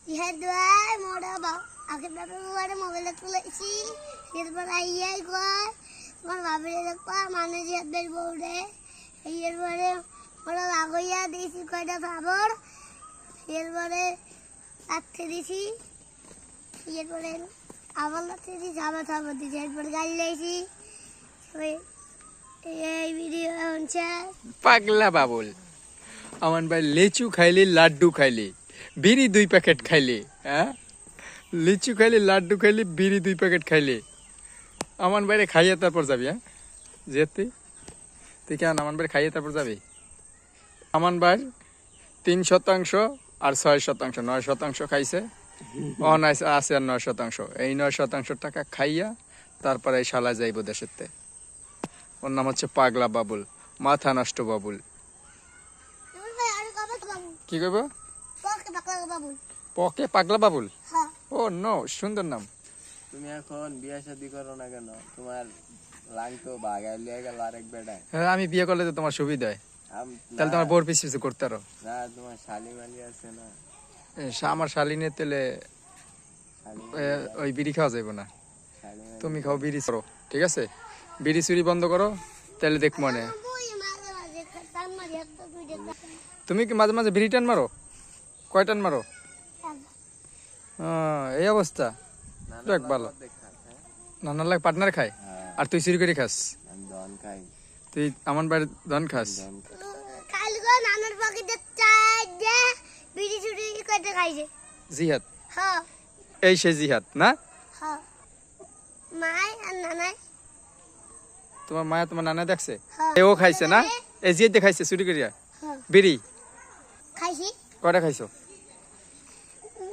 জিহাদ ভাই মোরা আগে বাবার মোবাইলে তুলেছি এরপর আইয়াই কয় তোমার বাবার দেখবা মানে জিহাদ ভাই বউরে এরপরে ওরা লাগইয়া দিয়েছি কয়টা খাবার এরপরে রাত্রে দিছি এরপরে আবার রাত্রে দিয়েছি আবার খাবার দিয়েছি এরপরে গাড়ি লাইছি সবাই এই ভিডিও হচ্ছে পাগলা বাবুল আমার ভাই লিচু খাইলি লাড্ডু খাইলি বিড়ি 2 প্যাকেট খাইলি হ্যাঁ লিচু খাইলি লাড্ডু খাইলি বিড়ি 2 প্যাকেট খাইলি আমার বাইরে খাইয়ে তারপর যাবি হ্যাঁ যেতে তুই কেন আমার বাইরে খাইয়ে তারপর যাবি আমার ভাই 3% আর 6% 9% খাইছে অনাইস আছে আর 9% এই 9% টাকা খাইয়া তারপরে এই শালা যাইব দেশেতে ওর নাম হচ্ছে পাগলা বাবুল মাথা নষ্ট বাবুল কি কইব পকে পাগলা বাবুল ও নো সুন্দর নাম তুমি এখন বিয়ে শাদী করো না কেন তোমার লাং তো ভাগাই লিয়ে গেল আরেক বেটায় হ্যাঁ আমি বিয়ে করলে তো তোমার সুবিধা হয় তাহলে তোমার বোর পিছু পিছু করতে পারো না তোমার শালি মালি আছে না আমার শালিনের তেলে ওই বিড়ি খাওয়া যাইব না তুমি খাও বিড়ি করো ঠিক আছে বিড়ি চুরি বন্ধ করো তাহলে দেখ মনে তুমি কি মাঝে মাঝে বিড়ি টান মারো কয় টান মারো এই অবস্থা দেখ ভালো নানার লাগে পার্টনার খায় আর তুই চুরি করে খাস দন খাই তুই আমার বাড়ির ধন খাস কালকে নানার পকেটে চাইছে বিড়ি চুরি করে খাইছে জিহাদ হ্যাঁ এই সে জিহাদ না হ্যাঁ মাই আর নানাই তোমার মায়া তোমার নানা দেখছে হ্যাঁ। এও খাইছে না এই জিহাদ খাইছে চুরি করিয়া হ্যাঁ বিড়ি খাইছি কয়টা খাইছো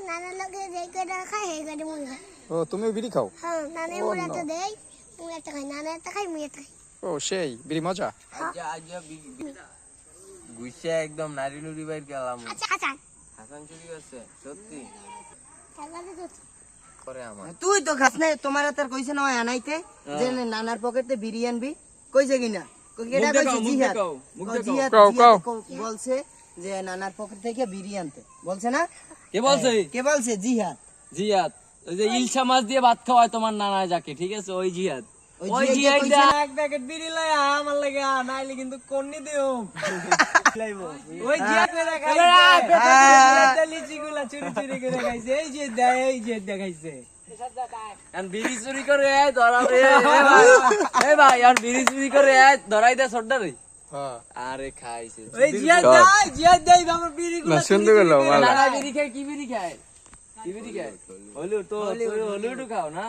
নানার লগে যেই কয়টা খাই সেই কয়টা মুই খাই ও তুমিও বিড়ি খাও হ্যাঁ নানাই ও মুই no. একটা দেই মুই একটা খাই নানা একটা খাই মুই একটা খাই ও সেই বিড়ি মজা গুইছে একদম নারী নুরি বাইর গেলাম আচ্ছা আচ্ছা হাসান চুরি করছে সত্যি তাহলে তো করে আমার তুই তো খাস না তোমার হাতে কইছে না আনাইতে যে নানার পকেটে বিড়ি আনবি কইছে কিনা কেডা কইছে জিহাদ জিহাদ কাও, কাও। বলছে যে নানার পকেট থেকে বিড়ি আনতে বলছে না কে বলছে কে বলছে জিহাদ জিয়াদ ওই যে ইলশা মাছ দিয়ে ভাত খাওয়ায় তোমার নানা যাকে ঠিক আছে ওই জিয়াদ ওই জিয়াদ কইছে না, এক প্যাকেট বিড়ি লয় আমার লাগে নাইলে কিন্তু কোন্নি দিও ওই জিয়াদ করে খাইছে লিচি গুলা চুরি চুরি করে খাইছে এই যে দেখাইছে আর বিড়ি চুরি করে ধরা এ ভাই আর বিড়ি চুরি করে ধরাই দে সর্দারে হ্যাঁ আরে খাইছে ওই জিয়াদ দেই আমার বিড়ি গুলা না সুন্দর গেল ভালো নানা বিড়ি খায় কি বিড়ি খায় কি বিড়ি খায় হলুদ তো হলুদ খাও না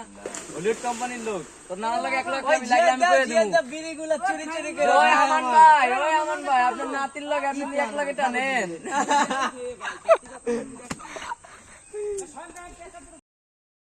হলুদ কোম্পানির লোক তোর নানা লাগে এক লাখ আমি লাগে আমি কই দেব বিড়ি গুলা চুরি চুরি করে ওই আমান ভাই আপনার নাতির লাগে আপনি 1 লাখ টানেন